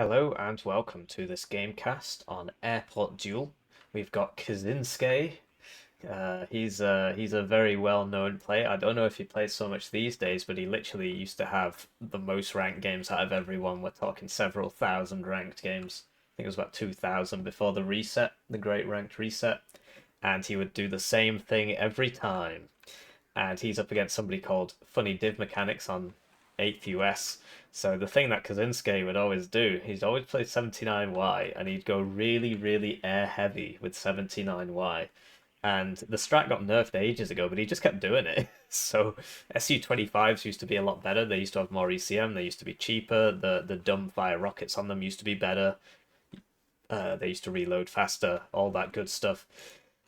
Hello and welcome to this gamecast on Airport Duel. We've got kazinskayy. He's a very well-known player. I don't know if he plays so much these days, but he literally used to have the most ranked games out of everyone. We're talking several thousand ranked games. I think it was about 2,000 before the reset, the Great Ranked Reset. And he would do the same thing every time. And he's up against somebody called Funny Div Mechanics on 8th US. So the thing that kazinskayy would always do, he'd always play 79Y, and he'd go really, really air heavy with 79Y. And the strat got nerfed ages ago, but he just kept doing it. So SU-25s used to be a lot better. They used to have more ECM. They used to be cheaper. The dumbfire rockets on them used to be better. They used to reload faster. All that good stuff.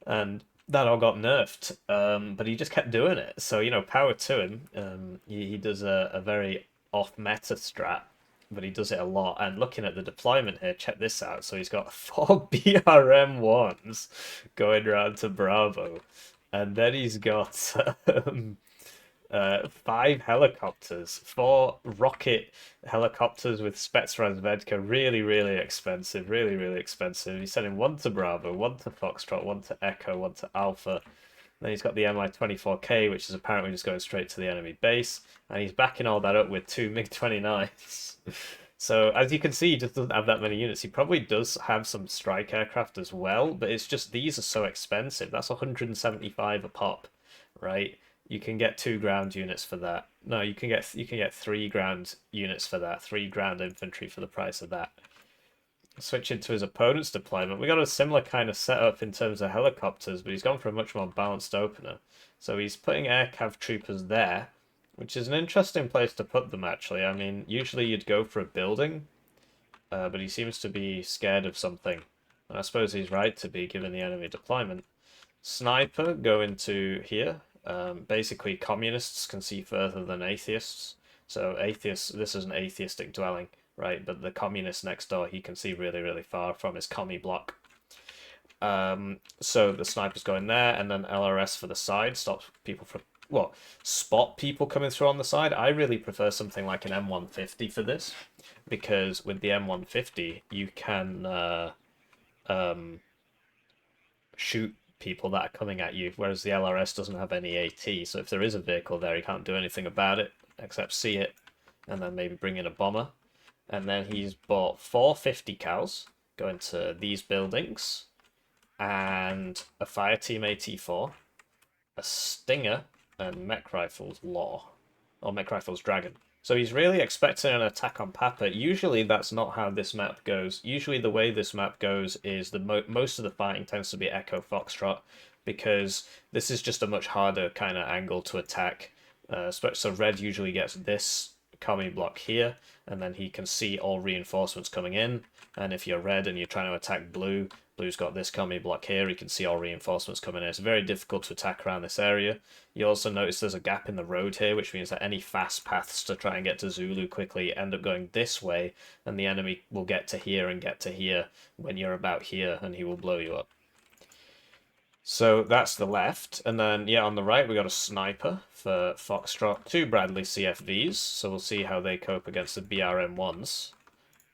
And that all got nerfed, but he just kept doing it. So, power to him. He does a very off-meta strat, but he does it a lot. And looking at the deployment here, check this out. So he's got 4 BRM-1s going around to Bravo. And then he's got 5 helicopters, 4 rocket helicopters with Spetsnazvedka. Really, really expensive. Really, really expensive. He's sending 1 to Bravo, 1 to Foxtrot, 1 to Echo, 1 to Alpha. Then he's got the Mi-24K, which is apparently just going straight to the enemy base. And he's backing all that up with 2 MiG-29s. So, as you can see, he just doesn't have that many units. He probably does have some strike aircraft as well, but it's just these are so expensive. That's 175 a pop, right? You can get 2 ground units for that. No, you can get 3 ground units for that. 3 ground infantry for the price of that. Switching to his opponent's deployment, we got a similar kind of setup in terms of helicopters, but he's gone for a much more balanced opener. So he's putting air cav troopers there, which is an interesting place to put them, actually. I mean, usually you'd go for a building, but he seems to be scared of something. And I suppose he's right to be, given the enemy deployment. Sniper going to here. Basically, communists can see further than atheists. So atheists, this is an atheistic dwelling, right? But the communist next door, he can see really, really far from his commie block. So the sniper's going there, and then LRS for the side, stops people from, well, spot people coming through on the side. I really prefer something like an M150 for this, because with the M150, you can shoot people that are coming at you, whereas the LRS doesn't have any AT, so if there is a vehicle there, you can't do anything about it, except see it, and then maybe bring in a bomber. And then he's bought 4 50 cals, going to these buildings, and a Fireteam AT4, a Stinger, and Mech Rifles Law, or Mech Rifles Dragon. So he's really expecting an attack on Papa. Usually that's not how this map goes. Usually the way this map goes is most of the fighting tends to be Echo Foxtrot, because this is just a much harder kind of angle to attack. So red usually gets this commie block here, and then he can see all reinforcements coming in. And if you're red and you're trying to attack blue, blue's got this commie block here, he can see all reinforcements coming in. It's very difficult to attack around this area. You also notice there's a gap in the road here, which means that any fast paths to try and get to Zulu quickly end up going this way, and the enemy will get to here and get to here when you're about here, and he will blow you up. So that's the left, and then, yeah, on the right we got a sniper for Foxtrot, 2 Bradley CFVs, so we'll see how they cope against the BRM-1s,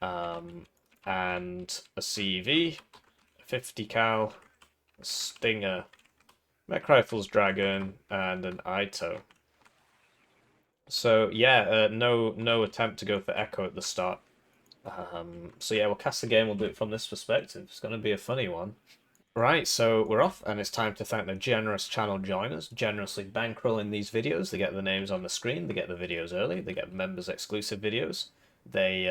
and a CEV, 50 cal, a Stinger, Mech Rifles Dragon, and an Ito. So yeah, no attempt to go for Echo at the start. So yeah, we'll cast the game, we'll do it from this perspective. It's going to be a funny one. Right, so we're off, and it's time to thank the generous channel joiners, generously bankrolling these videos. They get the names on the screen, they get the videos early, they get members exclusive videos. They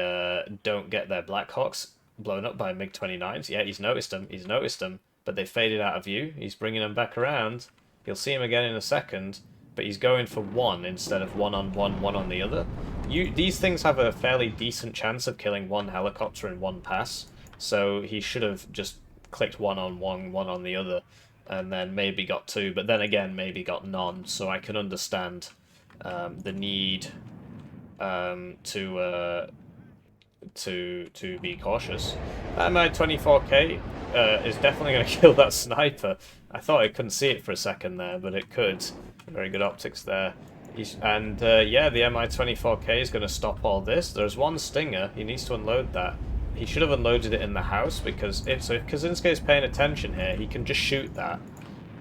don't get their Blackhawks blown up by MiG-29s. Yeah, he's noticed them, but they faded out of view. He's bringing them back around. You'll see him again in a second, but he's going for 1 instead of 1 on 1, 1 on the other. These things have a fairly decent chance of killing 1 helicopter in 1 pass, so he should have just clicked 1 on 1, 1 on the other, and then maybe got 2, but then again maybe got none. So I can understand the need to be cautious. That Mi-24K is definitely going to kill that sniper. I thought I couldn't see it for a second there, but it could. Very good optics there. Yeah, the Mi-24K is going to stop all this. There's 1 Stinger. He needs to unload that. he should have unloaded it in the house, because if Kazinskayy is paying attention here, he can just shoot that.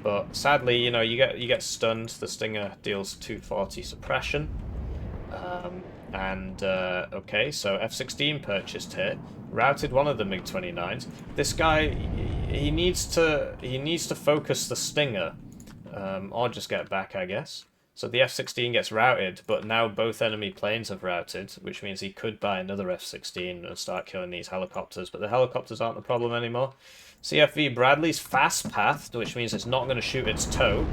But sadly, you know, you get stunned. The Stinger deals 240 suppression. Okay, so F-16 purchased here, routed one of the MiG-29s. This guy, he needs to focus the Stinger, or just get back, I guess. So the F-16 gets routed, but now both enemy planes have routed, which means he could buy another F-16 and start killing these helicopters. But the helicopters aren't the problem anymore. CFV Bradley's fast-pathed, which means it's not going to shoot its toe.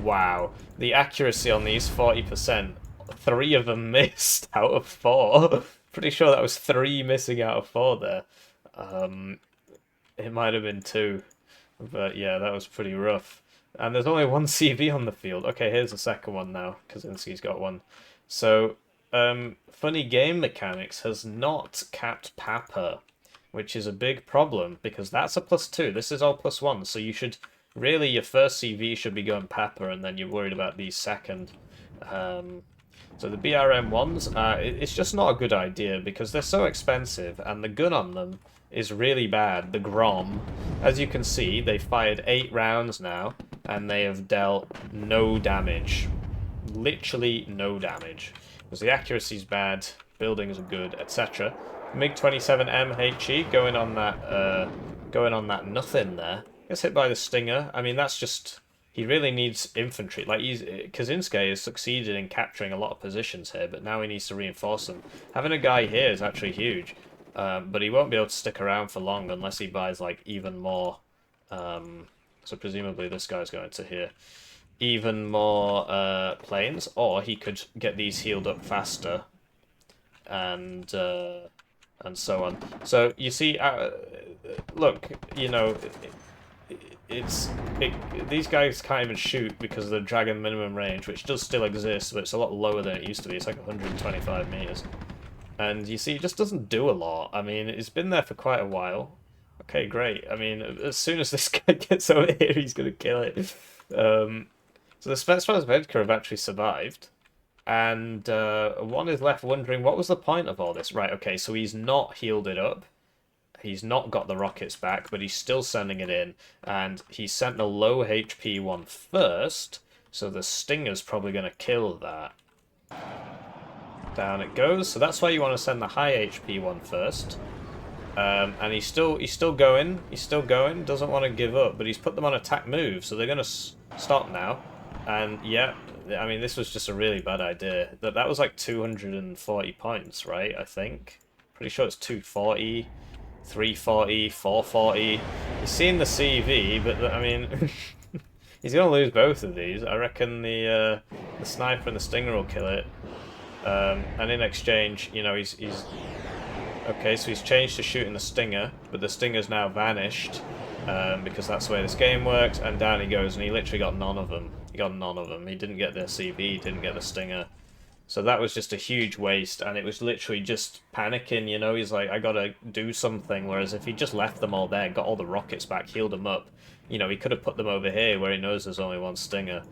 Wow. The accuracy on these, 40%. 3 of them missed out of 4. Pretty sure that was 3 missing out of 4 there. It might have been 2. But yeah, that was pretty rough. And there's only 1 CV on the field. Okay, here's the second one now. Kazinskay's got 1. So, funny game mechanics has not capped Papa, which is a big problem, because that's a +2. This is all +1, so you should... Really, your first CV should be going Papa, and then you're worried about these second. So the BRM-1s, it's just not a good idea, because they're so expensive, and the gun on them is really bad. The Grom, as you can see, they fired 8 rounds now, and they have dealt no damage. Literally no damage. Because the accuracy's bad, buildings are good, etc. MiG-27M HE going on that nothing there. Gets hit by the Stinger. I mean, that's just... He really needs infantry. Like, Kazinskayy has succeeded in capturing a lot of positions here, but now he needs to reinforce them. Having a guy here is actually huge. But he won't be able to stick around for long unless he buys, like, even more... so presumably this guy's going to here. Even more planes, or he could get these healed up faster. And so on. So, you see... look, you know... These guys can't even shoot because of the Dragon minimum range, which does still exist, but it's a lot lower than it used to be. It's like 125 meters. And you see, it just doesn't do a lot. I mean, it's been there for quite a while. Okay, great. I mean, as soon as this guy gets over here, he's going to kill it. So the Spetsnazvedka have actually survived. And one is left wondering, what was the point of all this? Right, okay, so he's not healed it up. He's not got the rockets back, but he's still sending it in. And he sent the low HP one first, so the Stinger's probably going to kill that. Down it goes. So that's why you want to send the high HP one first. And he's still going. He's still going. Doesn't want to give up, but he's put them on attack move, so they're going to stop now. And yeah, I mean, this was just a really bad idea. That was like 240 points, right? I think. Pretty sure it's 240. 340, 440. He's seen the CV, but I mean, he's gonna lose both of these. I reckon the sniper and the Stinger will kill it. And in exchange, you know, he's okay. So he's changed to shooting the Stinger, but the Stinger's now vanished because that's the way this game works. And down he goes, and he literally got none of them. He got none of them. He didn't get the CV. He didn't get the Stinger. So that was just a huge waste, and it was literally just panicking, you know, he's like, I gotta do something, whereas if he just left them all there, got all the rockets back, healed them up, you know, he could have put them over here where he knows there's only 1 Stinger,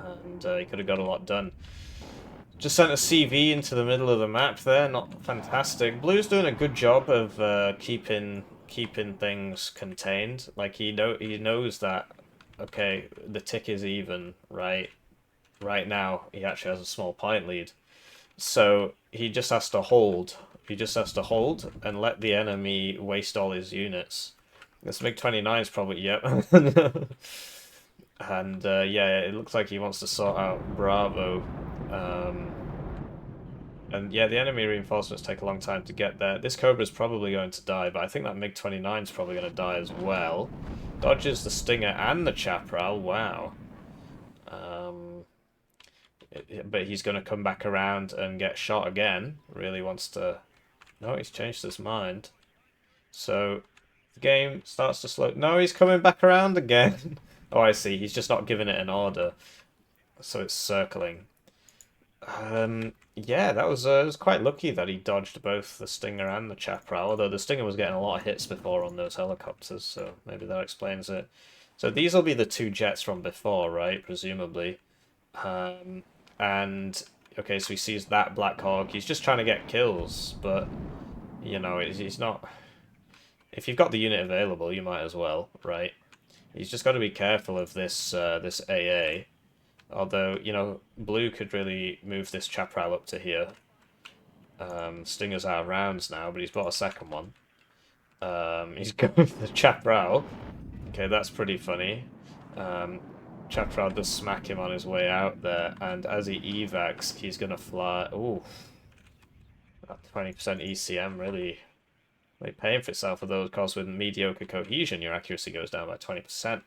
and he could have got a lot done. Just sent a CV into the middle of the map there, not fantastic. Blue's doing a good job of keeping things contained, like he knows that, okay, the tick is even, right? Right now, he actually has a small point lead. So he just has to hold. He just has to hold and let the enemy waste all his units. This MiG-29 is probably... Yep. And yeah, it looks like he wants to sort out Bravo. And yeah, the enemy reinforcements take a long time to get there. This Cobra's probably going to die, but I think that MiG-29 is probably going to die as well. Dodges the Stinger and the Chaparral. Wow. But he's going to come back around and get shot again. Really wants to... No, he's changed his mind. So, the game starts to slow... No, he's coming back around again. Oh, I see. He's just not giving it an order. So it's circling. Yeah, that was, it was quite lucky that he dodged both the Stinger and the Chaparral, although the Stinger was getting a lot of hits before on those helicopters, so maybe that explains it. So these will be the 2 jets from before, right? Presumably. And okay, so he sees that Black Hawk. He's just trying to get kills, but you know, he's not if you've got the unit available, you might as well, right? He's just got to be careful of this this AA. Although, you know, blue could really move this chaparral up to here. Stinger's out of rounds now, but he's bought a second one. He's going for the chaparral. Okay, that's pretty funny. Chaparral does smack him on his way out there, and as he evacs, he's going to fly. Ooh, that 20% ECM really paying for itself for those. Of course, with mediocre cohesion, your accuracy goes down by 20%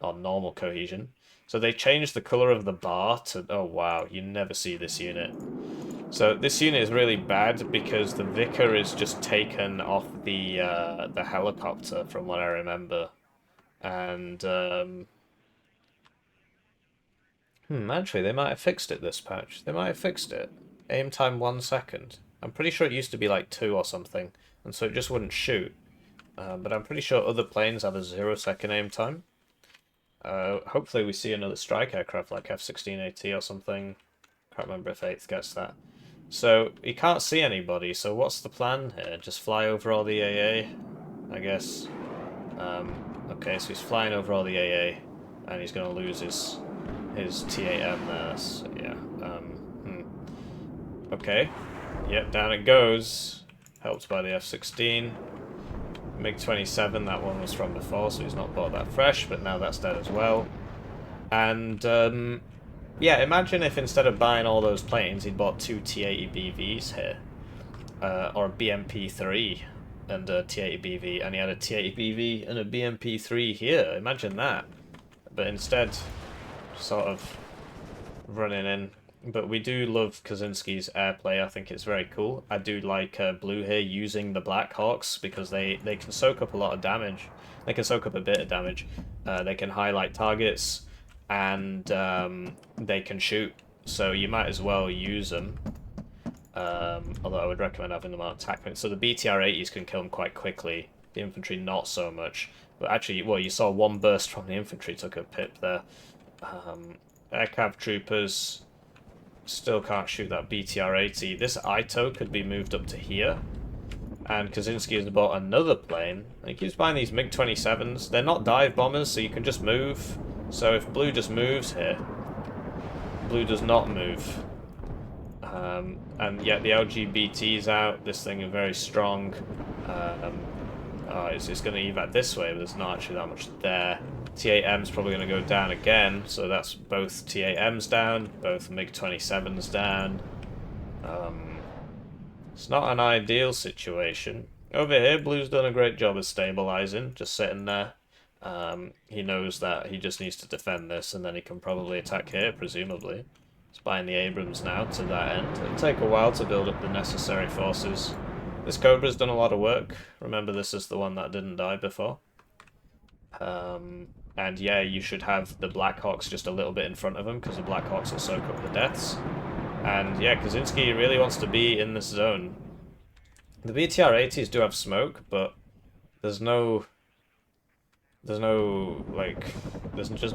on normal cohesion. So they changed the color of the bar to... Oh, wow, you never see this unit. So this unit is really bad because the Vicar is just taken off the helicopter, from what I remember. And, actually, they might have fixed it this patch. They might have fixed it. Aim time 1 second. I'm pretty sure it used to be like 2 or something, and so it just wouldn't shoot. But I'm pretty sure other planes have a 0-second aim time. Hopefully we see another strike aircraft like F-16AT or something. Can't remember if 8th gets that. So, he can't see anybody, so what's the plan here? Just fly over all the AA, I guess. Okay, so he's flying over all the AA, and he's going to lose his TAM there, so yeah. Okay. Yep, down it goes. Helped by the F-16. MiG-27, that one was from before, so he's not bought that fresh, but now that's dead as well. And, yeah, imagine if instead of buying all those planes, he'd bought 2 T-80BVs here. Or a BMP-3 and a T-80BV, and he had a T-80BV and a BMP-3 here. Imagine that. But instead, sort of running in. But we do love Kazinskay's airplay. I think it's very cool. I do like blue here using the Black Hawks because they can soak up a lot of damage. They can soak up a bit of damage. They can highlight targets, and they can shoot. So you might as well use them. Although I would recommend having them on attack. So the BTR-80s can kill them quite quickly. The infantry not so much. But actually, well, you saw one burst from the infantry took a pip there. Aircraft troopers still can't shoot that BTR-80. This ITO could be moved up to here. And Kazinskayy has bought another plane. And he keeps buying these MiG-27s. They're not dive bombers, so you can just move. So if blue just moves here, blue does not move. And yet the LGBT's out. This thing is very strong. It's going to evac this way, but there's not actually that much there. T8M's probably going to go down again, so that's both T8M's down, both MiG-27's down. It's not an ideal situation. Over here, blue's done a great job of stabilizing, just sitting there. He knows that he just needs to defend this, and then he can probably attack here, presumably. He's buying the Abrams now to that end. It'll take a while to build up the necessary forces. This Cobra's done a lot of work. Remember, this is the one that didn't die before. And yeah, you should have the Blackhawks just a little bit in front of him, because the Blackhawks will soak up the deaths. And yeah, Kazinskayy really wants to be in this zone. The BTR-80s do have smoke, but there's just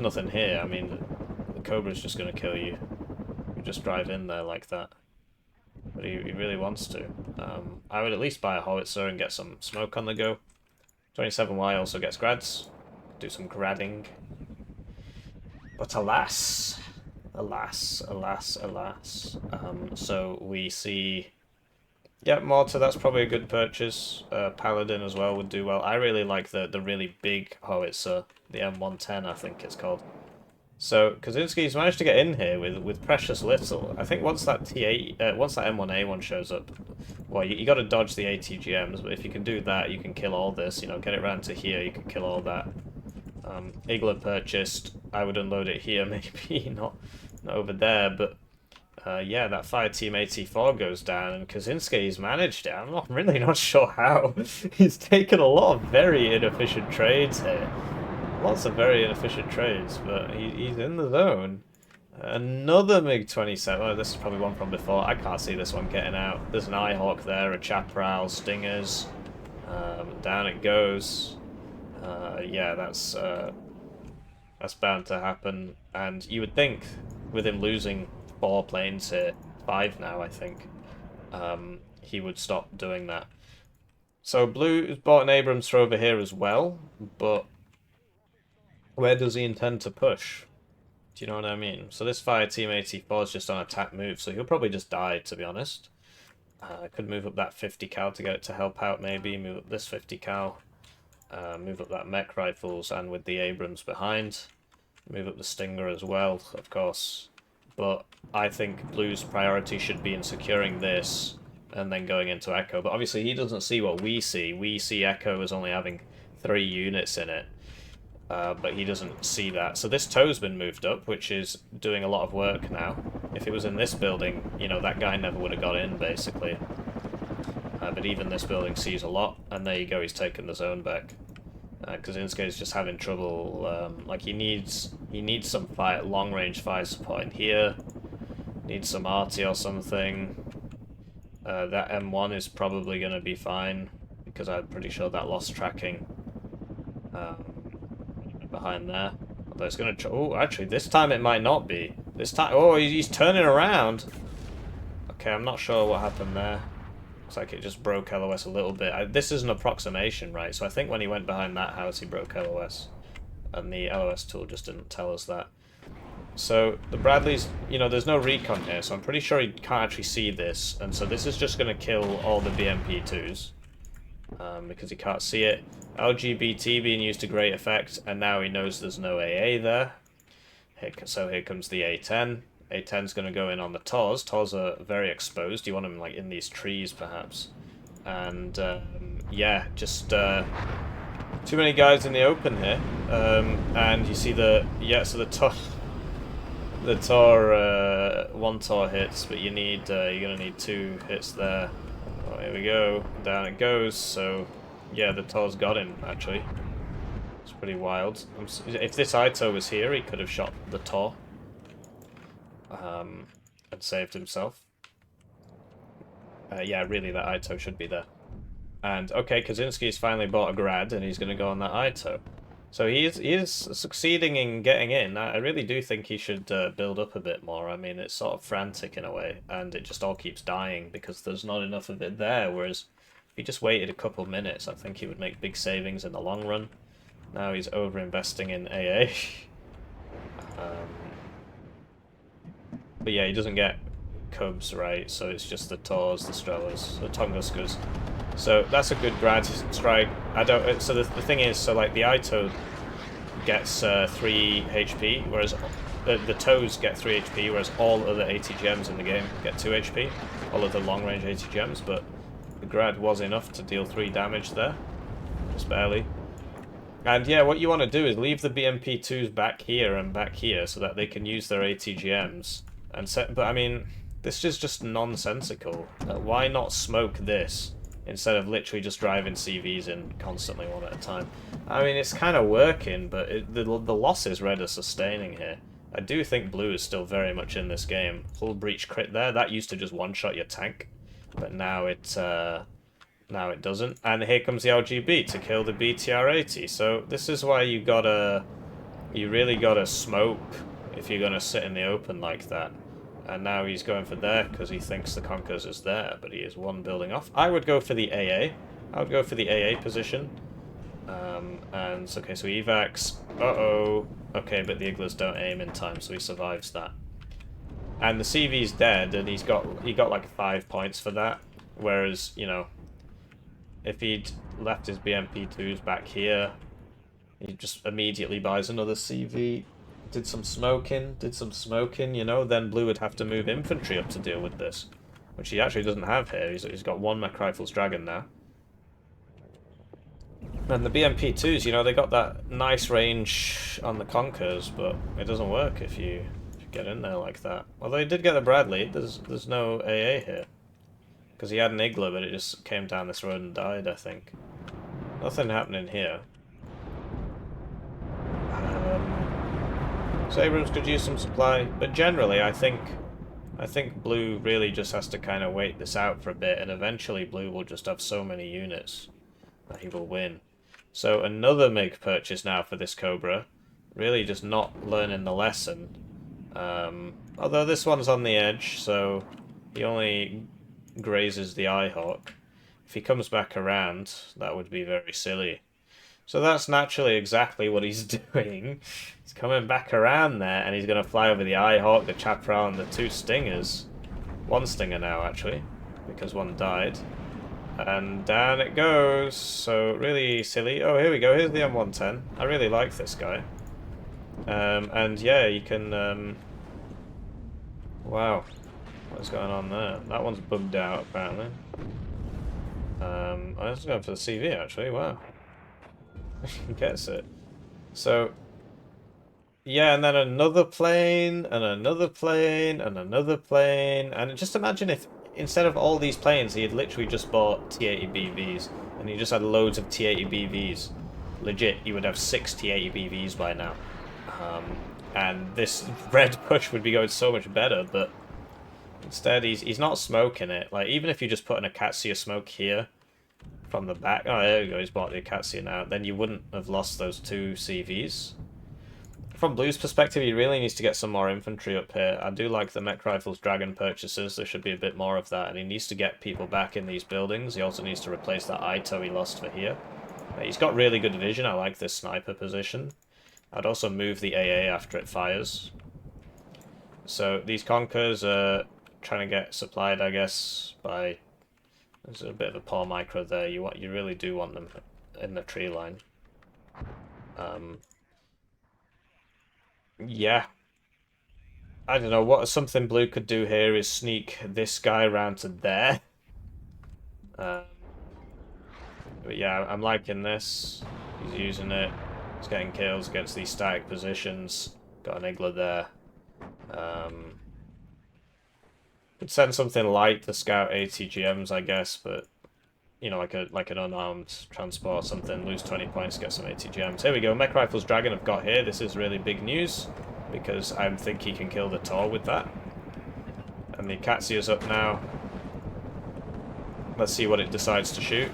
nothing here. I mean, the Cobra's just going to kill you. You just drive in there like that. But he really wants to. I would at least buy a howitzer and get some smoke on the go. 27Y also gets grads. Do some gradding. But alas. Alas, alas, alas. So we see... Yeah, Mortar, that's probably a good purchase. Paladin as well would do well. I really like the really big howitzer. The M110, I think it's called. So Kazinskay's managed to get in here with precious little. I think once that once that M1A1 shows up, well, you got to dodge the ATGMs, but if you can do that, you can kill all this. You know, get it round to here, you can kill all that. Igla purchased. I would unload it here, maybe not over there, but yeah, that fire team 84 goes down, and Kazinskay's managed it. I'm really not sure how. He's taken a lot of very inefficient trades here. Lots of very inefficient trades, but he's in the zone. Another MiG-27. Oh, this is probably one from before. I can't see this one getting out. There's an Eyehawk there, a Chaparral, Stingers. Down it goes. Yeah, that's bound to happen. And you would think, with him losing 4 planes here, 5 now, I think, he would stop doing that. So Blue's bought an Abrams for over here as well, but where does he intend to push? Do you know what I mean? So this fire team 84 is just on attack move, so he'll probably just die, to be honest. I could move up that 50 cal to get it to help out, maybe. Move up this 50 cal. Move up that mech rifles, and with the Abrams behind. Move up the Stinger as well, of course. But I think Blue's priority should be in securing this and then going into Echo. But obviously he doesn't see what we see. We see Echo as only having 3 units in it. But he doesn't see that. So this toe's been moved up, which is doing a lot of work now. If it was in this building, you know, that guy never would have got in, basically. But even this building sees a lot, and there you go, he's taken the zone back. Kazinskayy is just having trouble. Like he needs some fire, long-range fire support in here. Needs some arty or something. That M1 is probably going to be fine, because I'm pretty sure that lost tracking. Behind there. Although it's going to... Oh, actually, this time it might not be. This time... Oh, he's turning around. Okay, I'm not sure what happened there. Looks like it just broke LOS a little bit. This is an approximation, right? So I think when he went behind that house, he broke LOS. And the LOS tool just didn't tell us that. So the Bradley's... You know, there's no recon here, so I'm pretty sure he can't actually see this. And so this is just going to kill all the BMP2s. Because he can't see it. LGBT being used to great effect, and now he knows there's no AA there. So here comes the A10. A10's going to go in on the TORs. TORs are very exposed. You want them like in these trees, perhaps. And yeah, just too many guys in the open here. And you see the so the TOR one TOR hits, but you need you're going to need 2 hits there. Oh, here we go. Down it goes. So yeah, the TOR's got him, actually. It's pretty wild. If this Ito was here, he could have shot the TOR. And saved himself. Yeah, really, that Ito should be there. And, okay, Kazinskay's finally bought a grad, and he's going to go on that Ito. So he is succeeding in getting in. I really do think he should build up a bit more. I mean, it's sort of frantic in a way, and it just all keeps dying because there's not enough of it there, whereas... If he just waited a couple minutes, I think he would make big savings in the long run. Now he's over-investing in AA. But yeah, he doesn't get Cubs, right? So it's just the TORs, the Strellas, the Tunguskas. So that's a good grad strike. I don't. So the thing is, so like the Ito gets 3 HP, whereas the toes get 3 HP, whereas all other ATGMs in the game get 2 HP. All of the long-range ATGMs, but the grad was enough to deal 3 damage there. Just barely. And yeah, what you want to do is leave the BMP2s back here and back here so that they can use their ATGMs. And but I mean, this is just nonsensical. Why not smoke this instead of literally just driving CVs in constantly one at a time? I mean, it's kind of working, but the losses red are sustaining here. I do think blue is still very much in this game. Hull breach crit there, that used to just one-shot your tank. But now it doesn't. And here comes the LGB to kill the BTR-80. So this is why you really gotta smoke if you're gonna sit in the open like that. And now he's going for there because he thinks the Conquerors is there, but he is 1 building off. I would go for the AA. I would go for the AA position. And okay, so he evacs. Okay, but the Iglas don't aim in time, so he survives that. And the CV's dead, and he got like 5 points for that. Whereas, you know, if he'd left his BMP2s back here, he just immediately buys another CV. Did some smoking, you know, then blue would have to move infantry up to deal with this. Which he actually doesn't have here. He's got 1 Mech Rifles Dragon now. And the BMP2s, you know, they got that nice range on the Conquerors, but it doesn't work if you get in there like that. Although he did get the Bradley, there's no AA here. Because he had an Igla, but it just came down this road and died, I think. Nothing happening here. So Abrams could use some supply, but generally I think blue really just has to kind of wait this out for a bit, and eventually blue will just have so many units that he will win. So another MiG purchase now for this Cobra, really just not learning the lesson. Although this one's on the edge, so he only grazes the Eyehawk. if he comes back around, that would be very silly. So that's naturally exactly what he's doing. He's coming back around there, and he's going to fly over the Eyehawk, the Chaparral, and the 2 Stingers. 1 Stinger now, actually, because 1 died. And down it goes. So really silly. Oh, here we go. Here's the M110. I really like this guy. And yeah, you can... Wow. What's going on there? That one's bugged out, apparently. I was going for the CV, actually. Wow. He gets it. So, yeah, and then another plane, and another plane, and another plane. And just imagine if, instead of all these planes, he had literally just bought T-80BVs, and he just had loads of T-80BVs. Legit, he would have 6 T-80BVs by now. And this red push would be going so much better, but instead he's not smoking it. Like, even if you just put an Akatsiya smoke here, from the back. Oh, there you go, he's bought the Akatsiya now. Then you wouldn't have lost those 2 CVs. From Blue's perspective, he really needs to get some more infantry up here. I do like the Mech Rifles Dragon purchases. There should be a bit more of that. And he needs to get people back in these buildings. He also needs to replace that Ito he lost for here. He's got really good vision. I like this sniper position. I'd also move the AA after it fires. So these Conkers are trying to get supplied, I guess, by... There's a bit of a poor micro there. You really do want them in the tree line. Yeah. I don't know, what something Blue could do here is sneak this guy around to there. But yeah, I'm liking this. He's using it. He's getting kills against these static positions. Got an Igla there. Could send something light to scout ATGMs, I guess, but you know, like an unarmed transport or something. Lose 20 points, get some ATGMs. Here we go. Mech Rifles Dragon I've got here. This is really big news because I think he can kill the Tor with that. And the Akatsiya's up now. Let's see what it decides to shoot.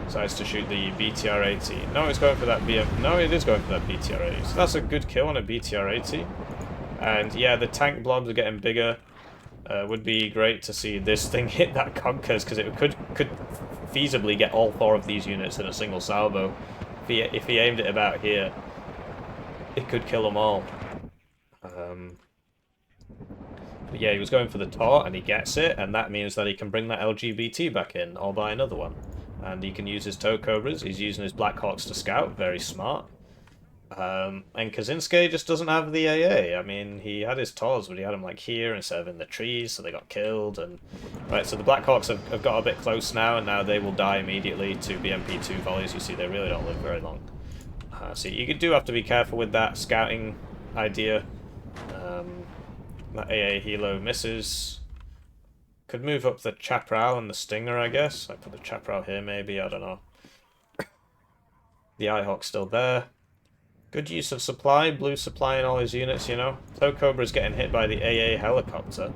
Decides to shoot the BTR-80. No, it's going for that BM. No, it is going for that BTR-80. So that's a good kill on a BTR-80. And yeah, the tank blobs are getting bigger. Would be great to see this thing hit that Conkers, because it could feasibly get all 4 of these units in a single salvo. If he aimed it about here, it could kill them all. But yeah, he was going for the Tor, and he gets it, and that means that he can bring that LGBT back in, or buy another one. And he can use his Tow Cobras. He's using his Black Hawks to scout, very smart. And Kazinskayy just doesn't have the AA. I mean, he had his Tors, but he had them like here instead of in the trees, so they got killed. And right, so the Black Hawks have got a bit close now, and now they will die immediately to BMP2 volleys. You see, they really don't live very long. So you do have to be careful with that scouting idea. That AA Helo misses. Could move up the Chaparral and the Stinger, I guess. I put the Chaparral here, maybe. I don't know. The Eyehawk's still there. Good use of supply, Blue supplying all his units, you know. Tow Cobra's getting hit by the AA helicopter.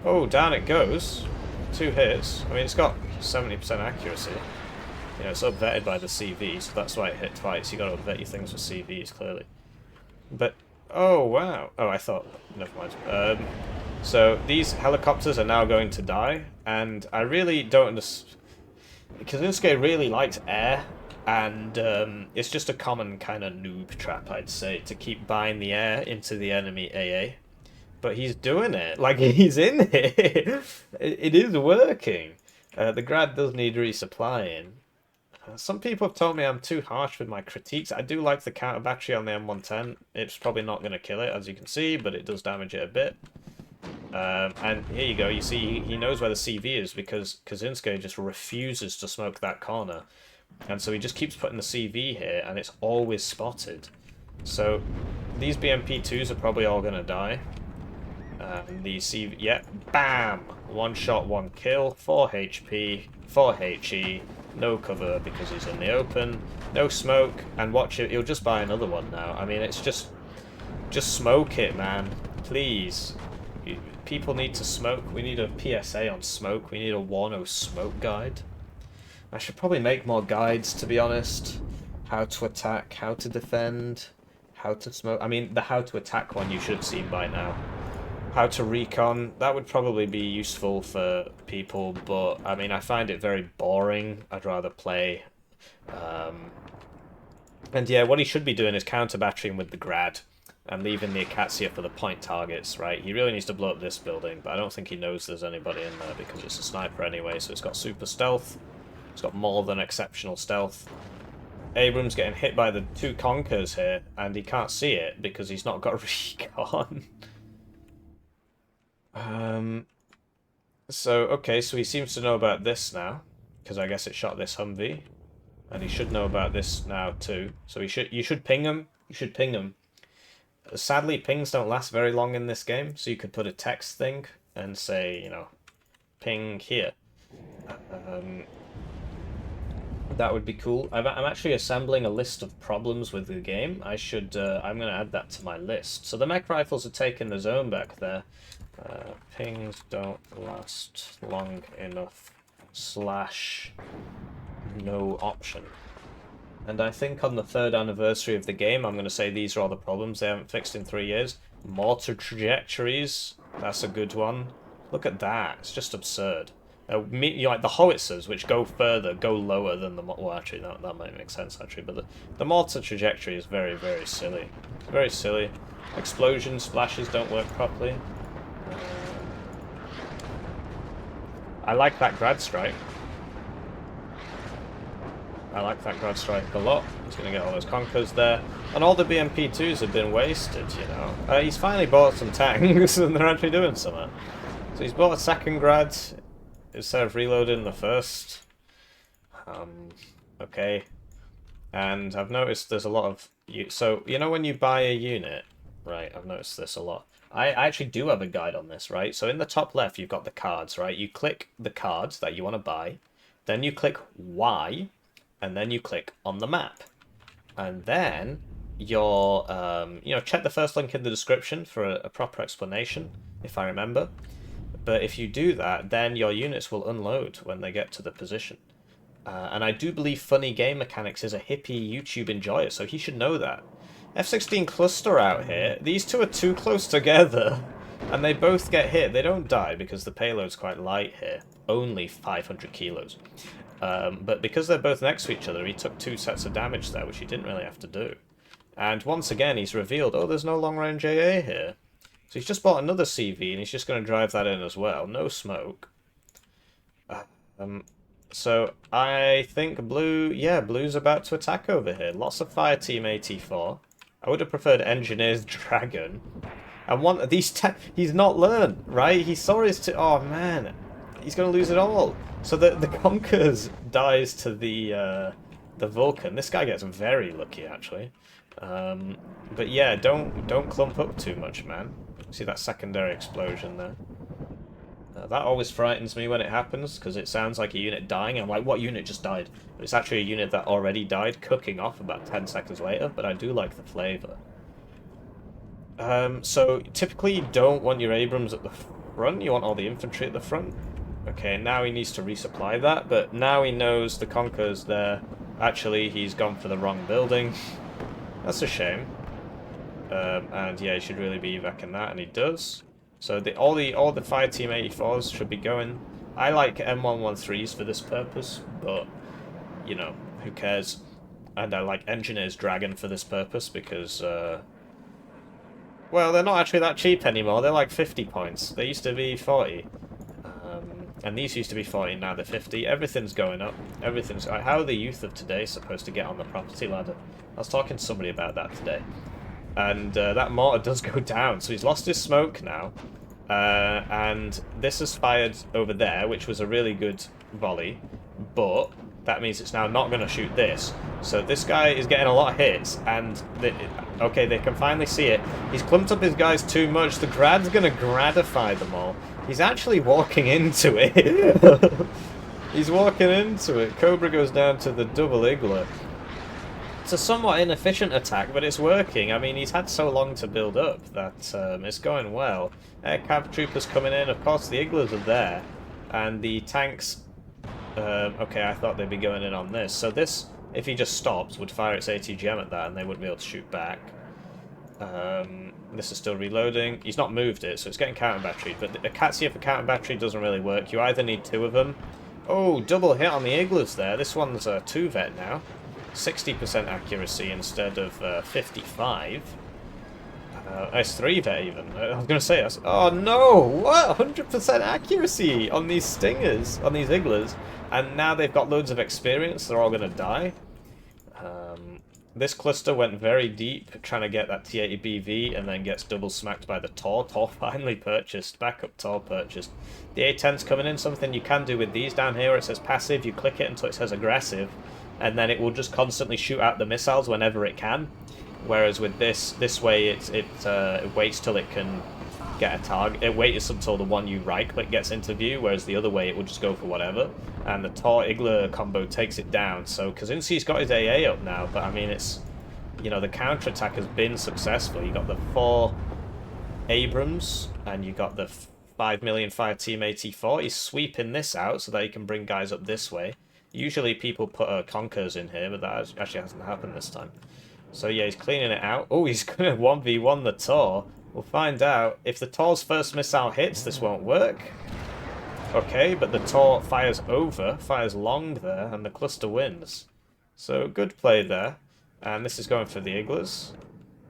Oh, down it goes. 2 hits. I mean, it's got 70% accuracy. You know, it's upvetted by the CV, so that's why it hit twice. You gotta upvet your things with CVs, clearly. But, oh, wow. Oh, I thought, never mind. So, these helicopters are now going to die, and I really don't understand. Kazinskayy really likes air. And it's just a common kind of noob trap, I'd say, to keep buying the air into the enemy AA. But he's doing it. Like, he's in it. It is working. The Grad does need resupplying. Some people have told me I'm too harsh with my critiques. I do like the counter battery on the M110. It's probably not going to kill it, as you can see, but it does damage it a bit. And here you go. You see, he knows where the CV is because Kazinskayy just refuses to smoke that corner. And so he just keeps putting the CV here, and it's always spotted. So these BMP2s are probably all going to die. The CV, yeah, bam! 1 shot, 1 kill, 4 HP, 4 HE, no cover because he's in the open, no smoke, and watch it, he'll just buy another one now. I mean, it's just smoke it, man. Please. People need to smoke. We need a PSA on smoke. We need a Warno smoke guide. I should probably make more guides, to be honest. How to attack, how to defend, how to smoke. I mean, the how to attack one you should have seen by now. how to recon. That would probably be useful for people, but I mean, I find it very boring. I'd rather play. And yeah, what he should be doing is counter-battering with the Grad and leaving the Acacia for the point targets, right? He really needs to blow up this building, but I don't think he knows there's anybody in there because it's a sniper anyway, so it's got super stealth. It's got more than exceptional stealth. Abrams getting hit by the two Conkers here, and he can't see it because he's not got recon. Okay, so he seems to know about this now, because I guess it shot this Humvee. And he should know about this now too. So you should ping him. You should ping him. Sadly, pings don't last very long in this game, so you could put a text thing and say, you know, ping here. That would be cool. I'm actually assembling a list of problems with the game. I'm going to add that to my list. So the mech rifles are taking the zone back there. Pings don't last long enough. / no option. And I think on the 3rd anniversary of the game, I'm going to say these are all the problems they haven't fixed in 3 years. Mortar trajectories, that's a good one. Look at that, it's just absurd. Like the howitzers, which go further, go lower than the... Well, actually, that might make sense, actually. But the mortar trajectory is very, very silly. Very silly. Explosion splashes don't work properly. I like that grad strike. I like that grad strike a lot. He's going to get all those conkers there. And all the BMP2s have been wasted, you know. He's finally bought some tanks, and they're actually doing something. So he's bought a second grad instead of reloading the first. Okay. And I've noticed there's a lot of... So, you know when you buy a unit? Right, I've noticed this a lot. I actually do have a guide on this, right? So in the top left, you've got the cards, right? You click the cards that you want to buy. Then you click Y. And then you click on the map. And then you're, check the first link in the description for a proper explanation, if I remember. But if you do that, then your units will unload when they get to the position. And I do believe Funny Game Mechanics is a hippie YouTube enjoyer, so he should know that. F-16 cluster out here. These two are too close together. And they both get hit. They don't die because the payload's quite light here. Only 500 kilos. But because they're both next to each other, he took 2 sets of damage there, which he didn't really have to do. And once again, he's revealed, oh, there's no long-range AA here. So he's just bought another CV, and he's just going to drive that in as well. No smoke. So I think Blue's about to attack over here. Lots of fire team 84. I would have preferred Engineer's Dragon. And one of these... He's not learned, right? He saw his... Oh, man. He's going to lose it all. So the Conkers dies to the Vulcan. This guy gets very lucky, actually. But yeah, don't clump up too much, man. See that secondary explosion there? That always frightens me when it happens, because it sounds like a unit dying. I'm like, what unit just died? But it's actually a unit that already died, cooking off about 10 seconds later, but I do like the flavour. So typically you don't want your Abrams at the front, you want all the infantry at the front. Okay, now he needs to resupply that, but now he knows the Conqueror's there. Actually, he's gone for the wrong building. That's a shame. And yeah, he should really be evacing that, and he does. So all the fire team 84s should be going. I like M113s for this purpose, but you know, who cares? And I like Engineer's Dragon for this purpose because well, they're not actually that cheap anymore. They're like 50 points. They used to be 40. And these used to be 40, now they're 50. Everything's going up. Everything's... How are the youth of today supposed to get on the property ladder? I was talking to somebody about that today. And that mortar does go down, so he's lost his smoke now. And this is fired over there, which was a really good volley. But that means it's now not going to shoot this. So this guy is getting a lot of hits, and... okay, they can finally see it. He's clumped up his guys too much. The Grad's going to gradify them all. He's actually walking into it. He's walking into it. Cobra goes down to the double Igler. It's a somewhat inefficient attack, but it's working. I mean, he's had so long to build up that it's going well. Air cav troopers coming in. Of course, the Iglers are there. And the tanks... okay, I thought they'd be going in on this. So this, if he just stops, would fire its ATGM at that, and they wouldn't be able to shoot back. This is still reloading. He's not moved it, so it's getting counter-batteried. But a kazinskayy for counter-battery doesn't really work. You either need 2 of them. Oh, double hit on the igloos there. This one's a 2-vet now. 60% accuracy instead of 55. It's 3-vet even. I was going to say, oh no! What? 100% accuracy on these stingers, on these igloos. And now they've got loads of experience. They're all going to die. This cluster went very deep, trying to get that T80 BV, and then gets double smacked by the Tor. Tor finally purchased. Backup Tor purchased. The A10's coming in. Something you can do with these down here where it says passive, you click it until it says aggressive, and then it will just constantly shoot out the missiles whenever it can. Whereas with this way, it waits till it can get a target. It waits until the one you right-click gets into view, whereas the other way it will just go for whatever. And the Tor-Igla combo takes it down. So Kazinskay's got his AA up now, but I mean, it's, you know, the counter-attack has been successful. You got the 4 Abrams, and you got the 5,000,005 Team AT4. He's sweeping this out so that he can bring guys up this way. Usually people put Conkers in here, but that actually hasn't happened this time. So yeah, he's cleaning it out. Oh, he's going to 1v1 the Tor. We'll find out. If the Tor's first missile hits, this won't work. Okay, but the Tor fires over, fires long there, and the cluster wins. So good play there. And this is going for the Iglas,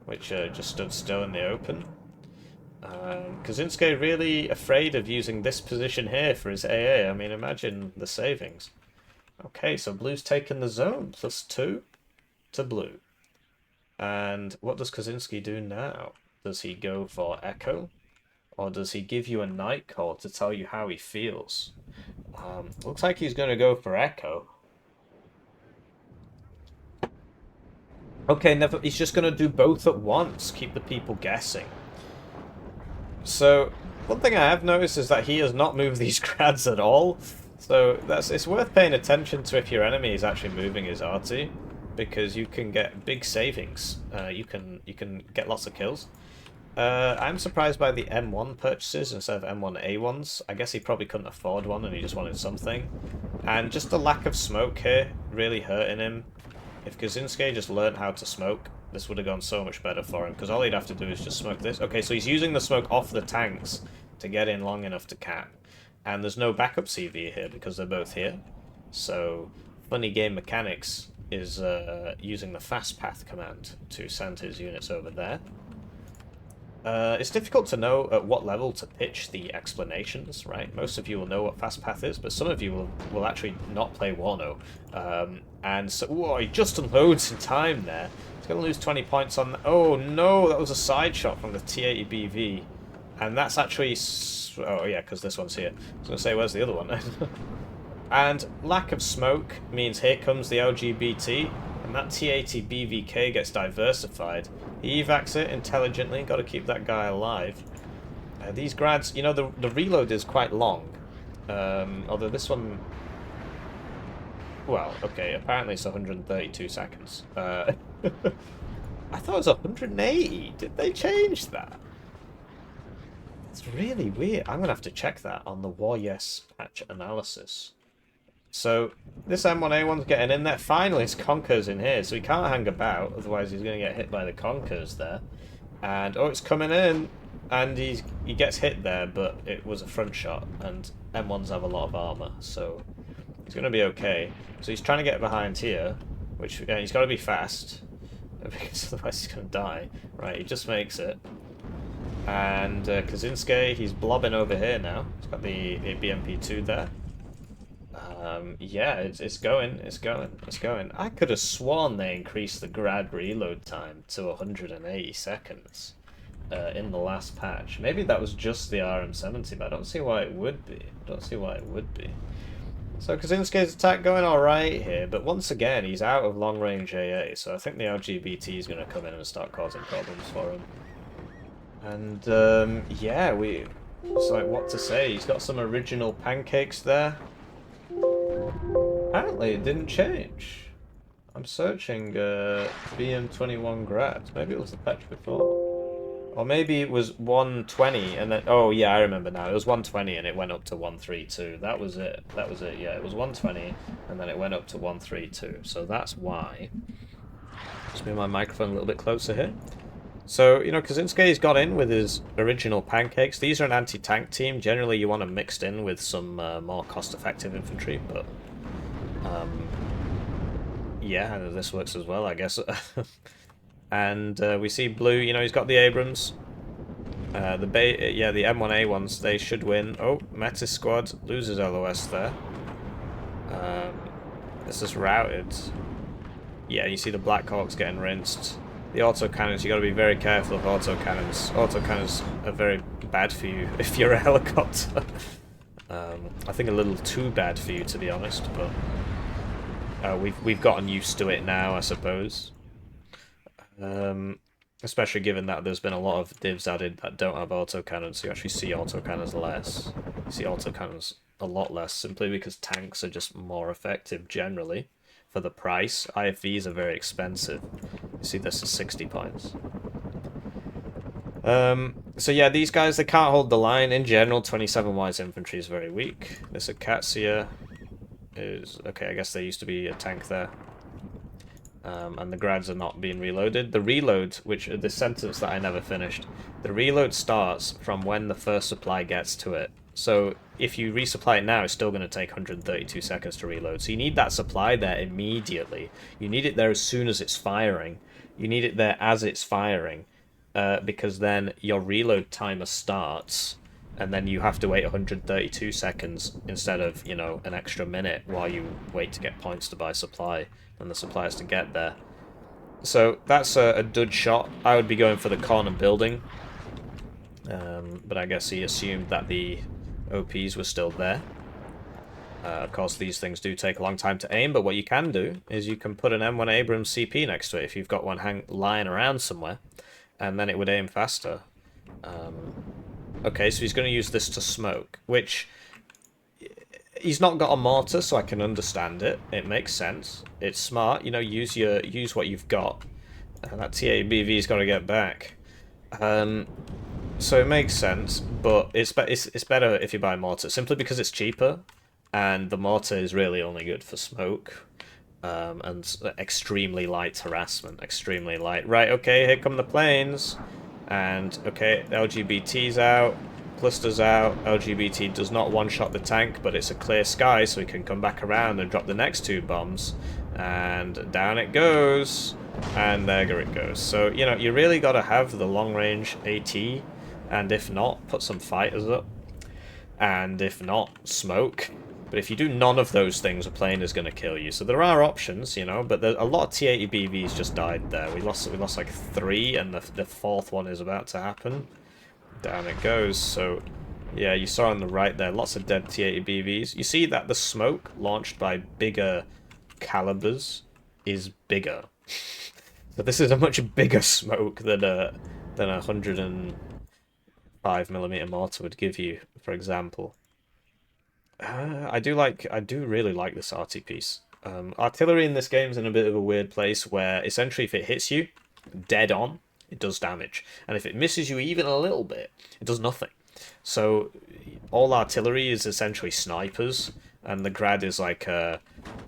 which just stood still in the open. Kazinskayy really afraid of using this position here for his AA. I mean, imagine the savings. Okay, so blue's taken the zone. +2 to blue. And what does Kazinskayy do now? Does he go for Echo? Or does he give you a night call to tell you how he feels? Looks like he's going to go for Echo. Okay, he's just going to do both at once. Keep the people guessing. So, one thing I have noticed is that he has not moved these grads at all. So, it's worth paying attention to if your enemy is actually moving his RT. Because you can get big savings. You can get lots of kills. I'm surprised by the M1 purchases instead of M1A1s. I guess he probably couldn't afford one and he just wanted something. And just the lack of smoke here really hurting him. If Kazinskayy just learned how to smoke, this would have gone so much better for him. Because all he'd have to do is just smoke this. Okay, so he's using the smoke off the tanks to get in long enough to cap. And there's no backup CV here because they're both here. So, funny game mechanics is using the fast path command to send his units over there. It's difficult to know at what level to pitch the explanations, right? Most of you will know what fast path is, but some of you will actually not play Warno. And so, whoa, he just unloads in time there. He's going to lose 20 points on... Oh no, that was a side shot from the T80 BV. And that's actually... Oh yeah, because this one's here. I was going to say, where's the other one? And lack of smoke means here comes the LGBT, and that T80 BVK gets diversified. He evacs it intelligently, got to keep that guy alive. These grads, you know, the reload is quite long. Although this one... Well, okay, apparently it's 132 seconds. I thought it was 180. Did they change that? It's really weird. I'm going to have to check that on the War Yes patch analysis. So, this M1A1's getting in there. Finally, his Conker's in here, so he can't hang about, otherwise he's going to get hit by the Conkers there. And, oh, it's coming in, and he gets hit there, but it was a front shot, and M1s have a lot of armor, so he's going to be okay. So he's trying to get behind here, which, yeah, he's got to be fast, because otherwise he's going to die. Right, he just makes it. And Kazinskayy, he's blobbing over here now. He's got the BMP2 there. Yeah, it's going. I could have sworn they increased the grad reload time to 180 seconds in the last patch. Maybe that was just the RM70, but I don't see why it would be. So Kazinskay's attack going alright here, but once again, he's out of long-range AA, so I think the LGBT is going to come in and start causing problems for him. And, yeah, it's like, what to say? He's got some original pancakes there. Apparently it didn't change. I'm searching BM21 grads. Maybe it was the patch before. Or maybe it was 120 and then... Oh yeah, I remember now. It was 120 and it went up to 132. That was it. Yeah, it was 120 and then it went up to 132. So that's why. Just move my microphone a little bit closer here. So, you know, Kazinskay's got in with his original pancakes. These are an anti-tank team. Generally, you want them mixed in with some more cost-effective infantry, but yeah, this works as well, I guess. And we see Blue, you know, he's got the Abrams. The M1A ones, they should win. Oh, Metis squad loses LOS there. This is routed. Yeah, you see the Black Hawks getting rinsed. The autocannons, you got to be very careful of autocannons. Autocannons are very bad for you if you're a helicopter. I think a little too bad for you, to be honest, but we've gotten used to it now, I suppose. Especially given that there's been a lot of divs added that don't have autocannons, so you actually see autocannons less. You see autocannons a lot less, simply because tanks are just more effective generally for the price. IFVs are very expensive. You see this is 60 points. So yeah, these guys, they can't hold the line. In general, 27 wise infantry is very weak. This Akatsiya is... okay, I guess there used to be a tank there. And the grads are not being reloaded. The reload, which the sentence that I never finished, the reload starts from when the first supply gets to it. So if you resupply it now, it's still going to take 132 seconds to reload. So you need that supply there immediately. You need it there as soon as it's firing. You need it there as it's firing, because then your reload timer starts, and then you have to wait 132 seconds instead of, you know, an extra minute while you wait to get points to buy supply, and the supply has to get there. So that's a dud shot. I would be going for the corner building, but I guess he assumed that the OPs were still there. Of course, these things do take a long time to aim, but what you can do is you can put an M1 Abrams CP next to it if you've got one lying around somewhere, and then it would aim faster. Okay, so he's going to use this to smoke, which... he's not got a mortar, so I can understand it. It makes sense. It's smart, you know, use what you've got. That TABV's got to get back. So it makes sense, but it's better if you buy a mortar, simply because it's cheaper, and the mortar is really only good for smoke, and extremely light harassment, extremely light. Right, okay, here come the planes, and okay, LGBT's out, cluster's out, LGBT does not one-shot the tank, but it's a clear sky, so he can come back around and drop the next two bombs, and down it goes, and there it goes. So, you know, you really got to have the long-range AT, and if not, put some fighters up, and if not, smoke. But if you do none of those things, a plane is going to kill you. So there are options, you know, but a lot of T-80 BVs just died there. We lost like 3, and the fourth one is about to happen. Down it goes. So, yeah, you saw on the right there, lots of dead T-80 BVs. You see that the smoke launched by bigger calibers is bigger. So this is a much bigger smoke than a 105mm mortar would give you, for example. I do really like this arty piece. Artillery in this game is in a bit of a weird place where essentially if it hits you dead on, it does damage, and if it misses you even a little bit, it does nothing. So all artillery is essentially snipers, and the grad is like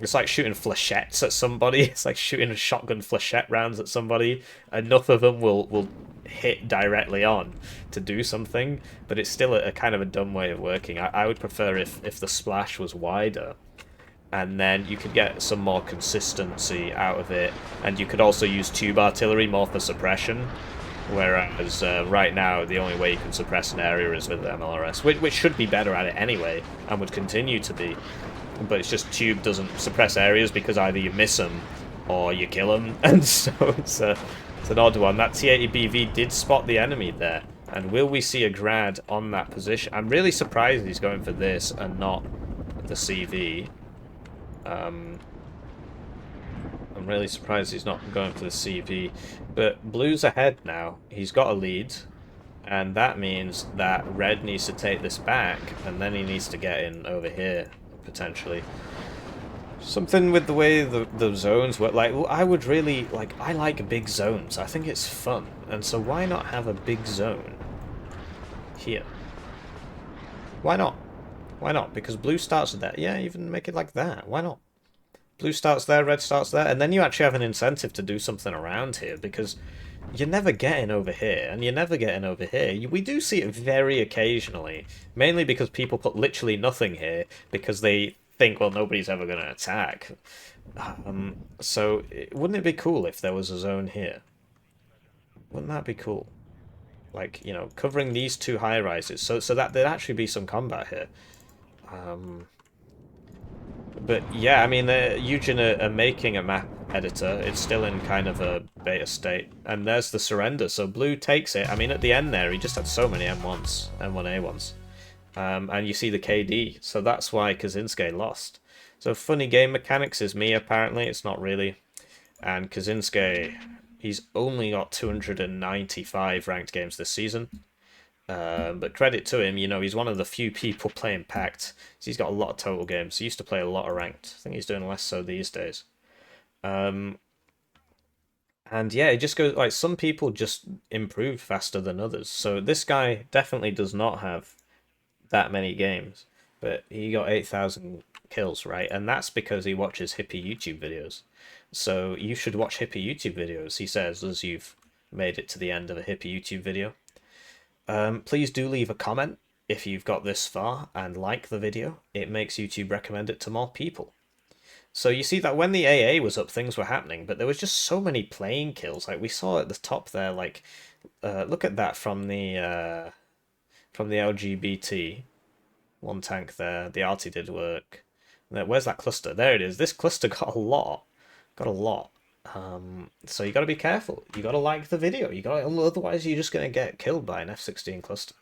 it's like shooting flechettes at somebody. It's like shooting shotgun flechette rounds at somebody. Enough of them will hit directly on to do something, but it's still a kind of a dumb way of working. I would prefer if the splash was wider, and then you could get some more consistency out of it, and you could also use tube artillery more for suppression, whereas right now the only way you can suppress an area is with the MLRS, which should be better at it anyway, and would continue to be, but it's just tube doesn't suppress areas because either you miss them or you kill them, and so it's an odd one. That T-80 BV did spot the enemy there, and will we see a grad on that position? I'm really surprised he's going for this and not the CV. I'm really surprised he's not going for the CV, but Blue's ahead now. He's got a lead, and that means that Red needs to take this back, and then he needs to get in over here, potentially. Something with the way the zones work, like, I would really, like, I like big zones. I think it's fun, and so why not have a big zone here? Why not? Why not? Because Blue starts there. Yeah, even make it like that. Why not? Blue starts there, Red starts there, and then you actually have an incentive to do something around here, because you're never getting over here, and you're never getting over here. We do see it very occasionally, mainly because people put literally nothing here because they think, well, nobody's ever going to attack. So wouldn't it be cool if there was a zone here? Wouldn't that be cool? Like, covering these two high rises, so that there'd actually be some combat here. But yeah, I mean, Eugen are making a map editor. It's still in kind of a beta state. And there's the surrender. So Blue takes it. I mean, at the end there, he just had so many M1s, M1A1s. And you see the KD. So that's why Kazinskayy lost. So funny game mechanics is me, apparently. It's not really. And Kazinskayy, he's only got 295 ranked games this season. But credit to him, he's one of the few people playing Pact. He's got a lot of total games. He used to play a lot of ranked. I think he's doing less so these days. Um, and yeah, it just goes like some people just improve faster than others. So this guy definitely does not have that many games, but he got 8,000 kills, right? And that's because he watches Hippie YouTube videos. So you should watch Hippie YouTube videos, he says, as you've made it to the end of a Hippie YouTube video. Please do leave a comment if you've got this far and like the video. It makes YouTube recommend it to more people. So you see that when the AA was up, things were happening, but there was just so many plane kills. Like we saw at the top there, like look at that from the LGBT one tank there. The arty did work. Where's that cluster? There it is. This cluster got a lot. Got a lot. So you got to be careful. You got to like the video. Otherwise you're just gonna get killed by an F-16 cluster.